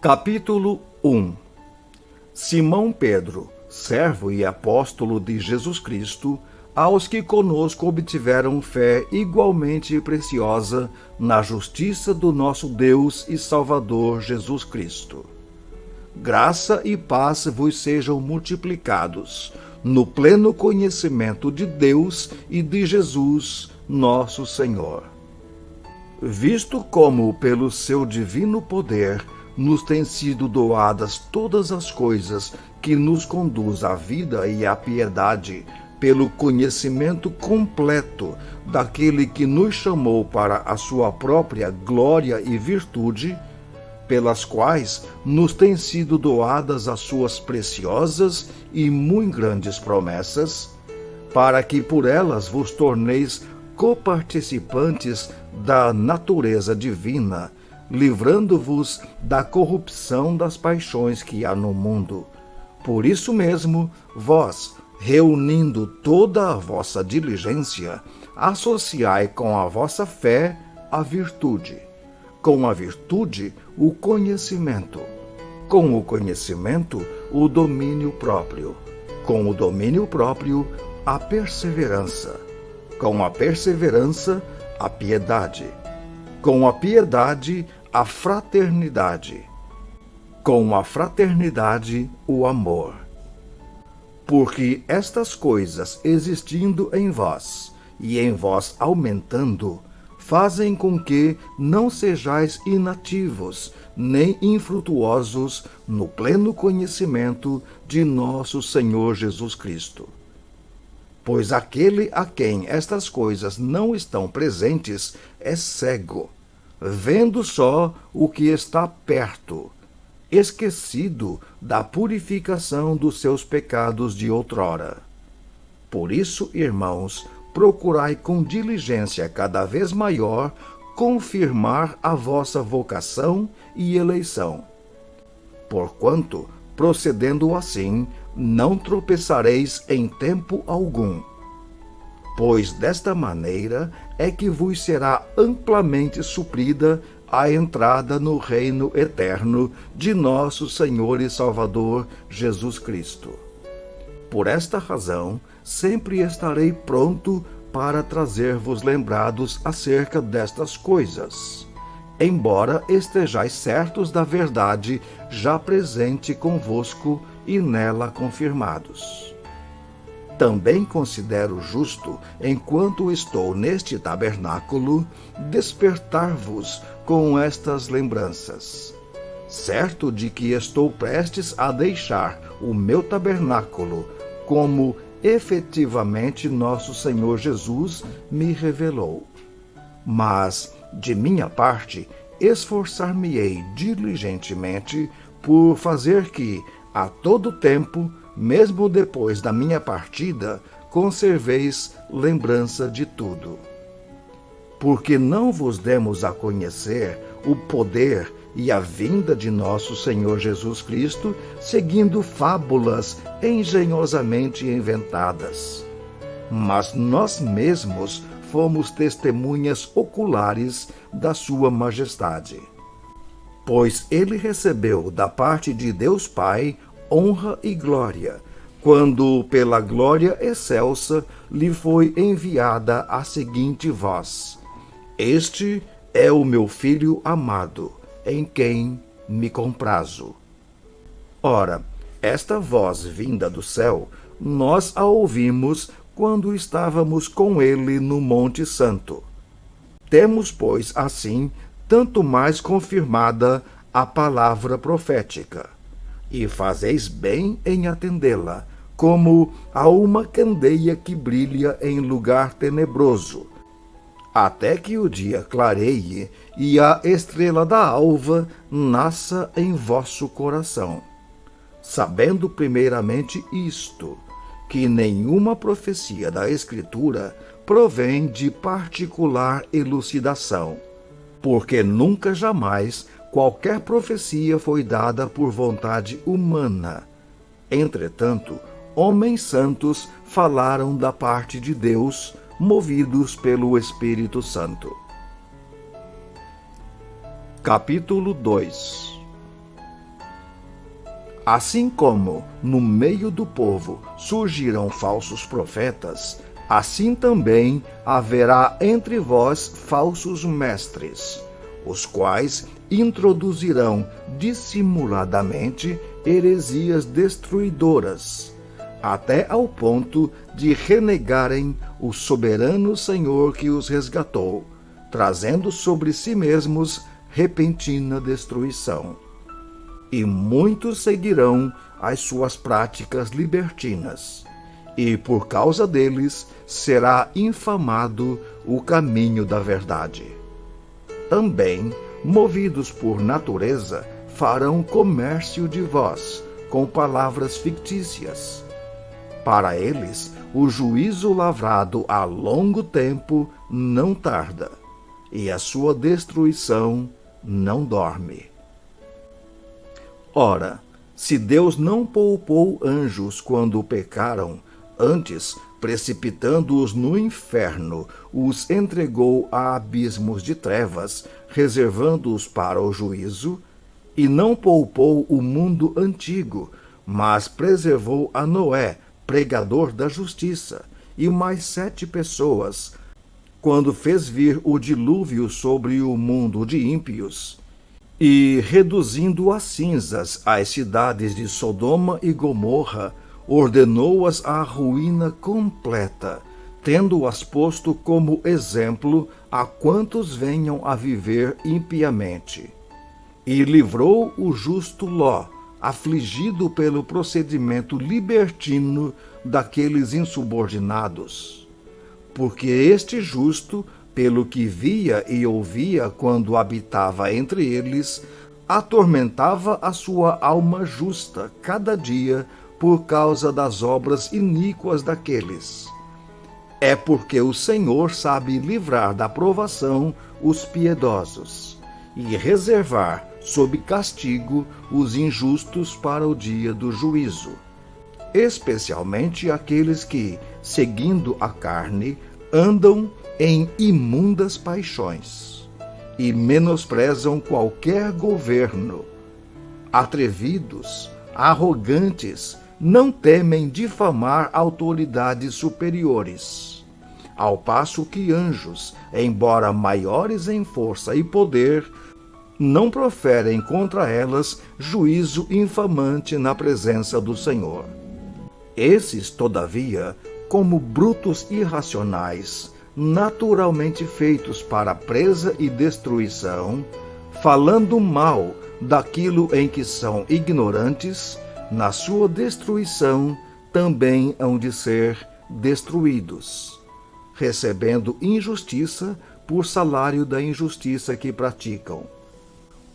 Capítulo 1. Simão Pedro, servo e apóstolo de Jesus Cristo, aos que conosco obtiveram fé igualmente preciosa na justiça do nosso Deus e Salvador Jesus Cristo. Graça e paz vos sejam multiplicados no pleno conhecimento de Deus e de Jesus, nosso Senhor. Visto como, pelo seu divino poder, nos têm sido doadas todas as coisas que nos conduz à vida e à piedade, pelo conhecimento completo daquele que nos chamou para a sua própria glória e virtude, pelas quais nos têm sido doadas as suas preciosas e muito grandes promessas, para que por elas vos torneis coparticipantes da natureza divina, livrando-vos da corrupção das paixões que há no mundo. Por isso mesmo, vós, reunindo toda a vossa diligência, associai com a vossa fé a virtude, com a virtude o conhecimento, com o conhecimento o domínio próprio, com o domínio próprio a perseverança, com a perseverança a piedade, com a piedade a fraternidade, com a fraternidade o amor. Porque estas coisas existindo em vós e em vós aumentando, fazem com que não sejais inativos nem infrutuosos no pleno conhecimento de nosso Senhor Jesus Cristo. Pois aquele a quem estas coisas não estão presentes é cego, vendo só o que está perto, esquecido da purificação dos seus pecados de outrora. Por isso, irmãos, procurai com diligência cada vez maior confirmar a vossa vocação e eleição. Porquanto, procedendo assim, não tropeçareis em tempo algum. Pois desta maneira é que vos será amplamente suprida a entrada no reino eterno de nosso Senhor e Salvador Jesus Cristo. Por esta razão, sempre estarei pronto para trazer-vos lembrados acerca destas coisas, embora estejais certos da verdade já presente convosco e nela confirmados. Também considero justo, enquanto estou neste tabernáculo, despertar-vos com estas lembranças, certo de que estou prestes a deixar o meu tabernáculo, como efetivamente nosso Senhor Jesus me revelou. Mas, de minha parte, esforçar-me-ei diligentemente por fazer que, a todo tempo, mesmo depois da minha partida, conserveis lembrança de tudo. Porque não vos demos a conhecer o poder e a vinda de nosso Senhor Jesus Cristo, seguindo fábulas engenhosamente inventadas. Mas nós mesmos fomos testemunhas oculares da sua majestade. Pois ele recebeu da parte de Deus Pai honra e glória, quando pela glória excelsa lhe foi enviada a seguinte voz: Este é o meu Filho amado, em quem me comprazo. Ora, esta voz vinda do céu, nós a ouvimos quando estávamos com ele no Monte Santo. Temos, pois, assim, tanto mais confirmada a palavra profética, e fazeis bem em atendê-la, como a uma candeia que brilha em lugar tenebroso, até que o dia clareie e a estrela da alva nasça em vosso coração. Sabendo primeiramente isto, que nenhuma profecia da Escritura provém de particular elucidação, porque nunca jamais qualquer profecia foi dada por vontade humana. Entretanto, homens santos falaram da parte de Deus, movidos pelo Espírito Santo. Capítulo 2. Assim como no meio do povo surgirão falsos profetas, assim também haverá entre vós falsos mestres, os quais introduzirão dissimuladamente heresias destruidoras, até ao ponto de renegarem o soberano Senhor que os resgatou, trazendo sobre si mesmos repentina destruição. E muitos seguirão as suas práticas libertinas, e por causa deles será infamado o caminho da verdade. Também, movidos por natureza, farão comércio de vós, com palavras fictícias. Para eles, o juízo lavrado há longo tempo não tarda, e a sua destruição não dorme. Ora, se Deus não poupou anjos quando pecaram, antes, precipitando-os no inferno, os entregou a abismos de trevas, reservando-os para o juízo, e não poupou o mundo antigo, mas preservou a Noé, pregador da justiça, e mais 7 pessoas, quando fez vir o dilúvio sobre o mundo de ímpios, e, reduzindo a cinzas as cidades de Sodoma e Gomorra, ordenou-as à ruína completa, tendo-as posto como exemplo a quantos venham a viver impiamente. E livrou o justo Ló, afligido pelo procedimento libertino daqueles insubordinados. Porque este justo, pelo que via e ouvia quando habitava entre eles, atormentava a sua alma justa cada dia por causa das obras iníquas daqueles. É porque o Senhor sabe livrar da provação os piedosos e reservar sob castigo os injustos para o dia do juízo, especialmente aqueles que, seguindo a carne, andam em imundas paixões e menosprezam qualquer governo. Atrevidos, arrogantes, não temem difamar autoridades superiores, ao passo que anjos, embora maiores em força e poder, não proferem contra elas juízo infamante na presença do Senhor. Esses, todavia, como brutos irracionais, naturalmente feitos para presa e destruição, falando mal daquilo em que são ignorantes, na sua destruição também hão de ser destruídos, recebendo injustiça por salário da injustiça que praticam.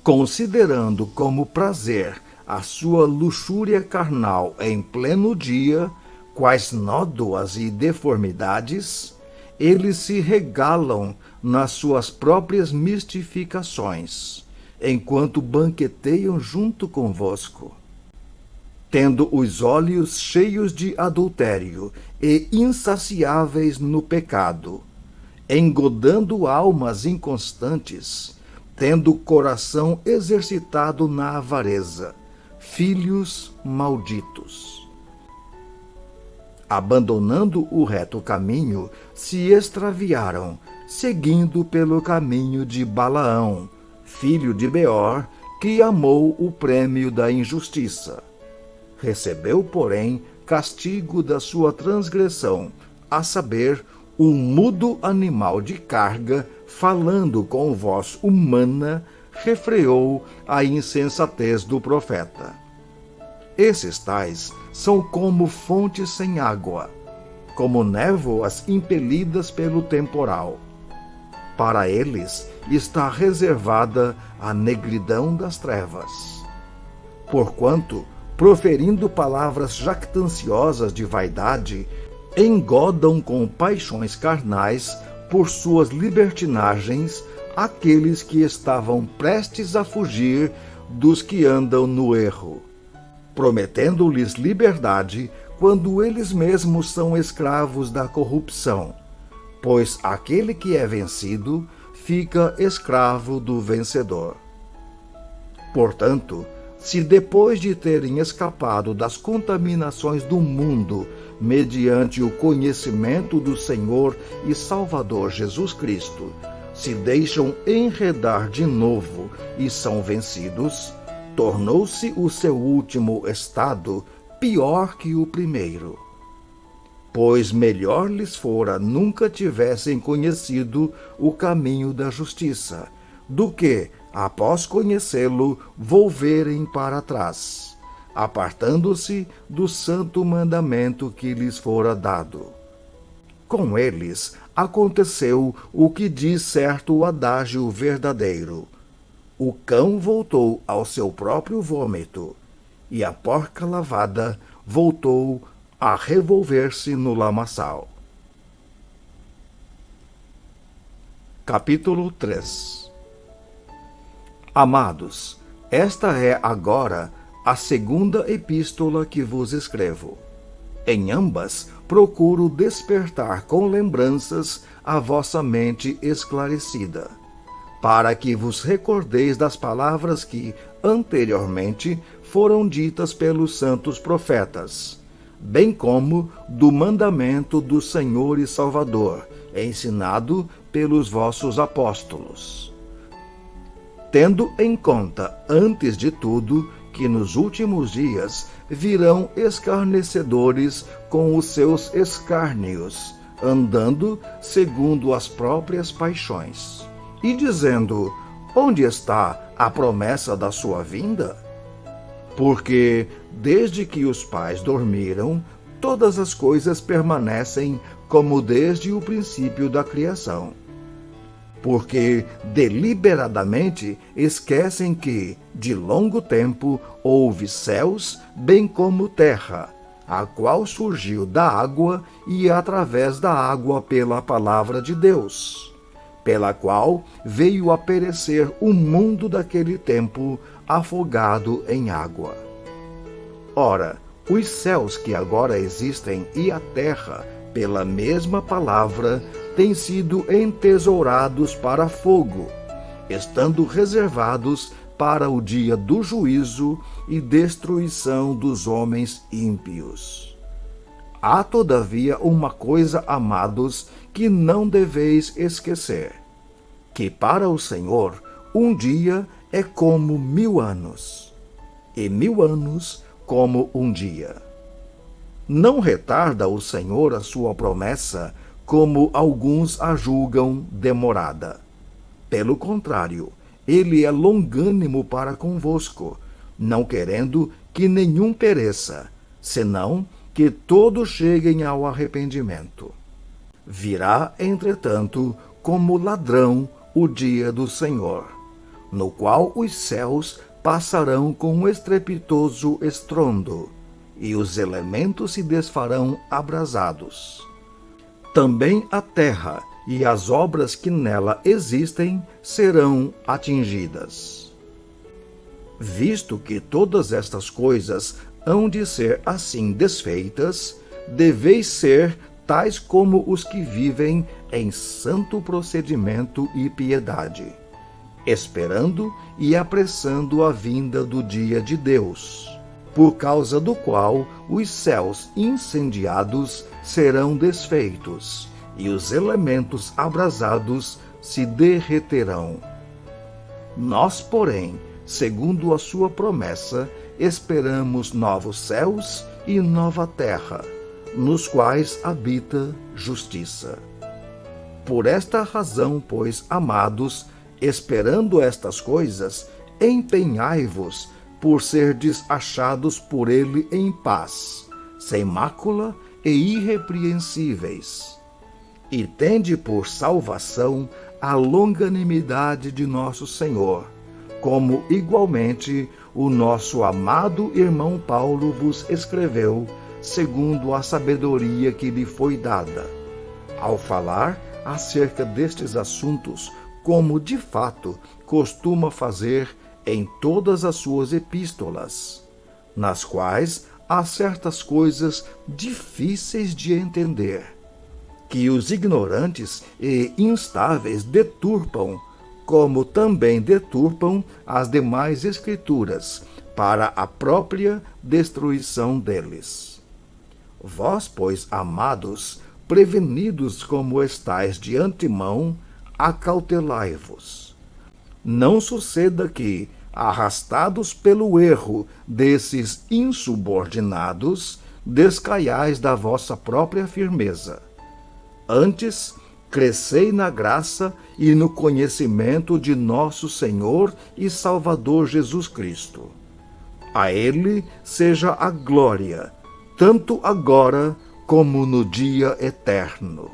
Considerando como prazer a sua luxúria carnal em pleno dia, quais nódoas e deformidades, eles se regalam nas suas próprias mistificações, enquanto banqueteiam junto convosco, tendo os olhos cheios de adultério e insaciáveis no pecado, engodando almas inconstantes, tendo o coração exercitado na avareza, filhos malditos. Abandonando o reto caminho, se extraviaram, seguindo pelo caminho de Balaão, filho de Beor, que amou o prêmio da injustiça. Recebeu, porém, castigo da sua transgressão, a saber, um mudo animal de carga, falando com voz humana, refreou a insensatez do profeta. Esses tais são como fontes sem água, como névoas impelidas pelo temporal. Para eles está reservada a negridão das trevas. Porquanto, proferindo palavras jactanciosas de vaidade, engodam com paixões carnais por suas libertinagens aqueles que estavam prestes a fugir dos que andam no erro, prometendo-lhes liberdade quando eles mesmos são escravos da corrupção, pois aquele que é vencido fica escravo do vencedor. Portanto, se depois de terem escapado das contaminações do mundo, mediante o conhecimento do Senhor e Salvador Jesus Cristo, se deixam enredar de novo e são vencidos, tornou-se o seu último estado pior que o primeiro. Pois melhor lhes fora nunca tivessem conhecido o caminho da justiça, do que, após conhecê-lo, volverem para trás, apartando-se do santo mandamento que lhes fora dado. Com eles aconteceu o que diz certo adágio verdadeiro: o cão voltou ao seu próprio vômito, e a porca lavada voltou a revolver-se no lamaçal. Capítulo 3. Amados, esta é agora a segunda epístola que vos escrevo. Em ambas procuro despertar com lembranças a vossa mente esclarecida, para que vos recordeis das palavras que, anteriormente, foram ditas pelos santos profetas, bem como do mandamento do Senhor e Salvador, ensinado pelos vossos apóstolos. Tendo em conta, antes de tudo, que nos últimos dias virão escarnecedores com os seus escárnios, andando segundo as próprias paixões, e dizendo: onde está a promessa da sua vinda? Porque, desde que os pais dormiram, todas as coisas permanecem como desde o princípio da criação. Porque deliberadamente esquecem que, de longo tempo, houve céus, bem como terra, a qual surgiu da água e através da água pela palavra de Deus, pela qual veio a perecer o mundo daquele tempo, afogado em água. Ora, os céus que agora existem e a terra, pela mesma palavra, têm sido entesourados para fogo, estando reservados para o dia do juízo e destruição dos homens ímpios. Há, todavia, uma coisa, amados, que não deveis esquecer: que para o Senhor um dia é como 1000 anos, e 1000 anos como um dia. Não retarda o Senhor a sua promessa, como alguns a julgam demorada. Pelo contrário, ele é longânimo para convosco, não querendo que nenhum pereça, senão que todos cheguem ao arrependimento. Virá, entretanto, como ladrão o dia do Senhor, no qual os céus passarão com um estrepitoso estrondo, e os elementos se desfarão abrasados. Também a terra e as obras que nela existem serão atingidas. Visto que todas estas coisas hão de ser assim desfeitas, deveis ser tais como os que vivem em santo procedimento e piedade, esperando e apressando a vinda do dia de Deus, por causa do qual os céus incendiados serão desfeitos, e os elementos abrasados se derreterão. Nós, porém, segundo a sua promessa, esperamos novos céus e nova terra, nos quais habita justiça. Por esta razão, pois, amados, esperando estas coisas, empenhai-vos por serdes achados por ele em paz, sem mácula e irrepreensíveis. E tende por salvação a longanimidade de nosso Senhor, como igualmente o nosso amado irmão Paulo vos escreveu, segundo a sabedoria que lhe foi dada, ao falar acerca destes assuntos, como de fato costuma fazer em todas as suas epístolas, nas quais há certas coisas difíceis de entender, que os ignorantes e instáveis deturpam, como também deturpam as demais escrituras, para a própria destruição deles. Vós, pois, amados, prevenidos como estáis de antemão, acautelai-vos. Não suceda que, arrastados pelo erro desses insubordinados, descaiais da vossa própria firmeza. Antes, crescei na graça e no conhecimento de nosso Senhor e Salvador Jesus Cristo. A Ele seja a glória, tanto agora como no dia eterno.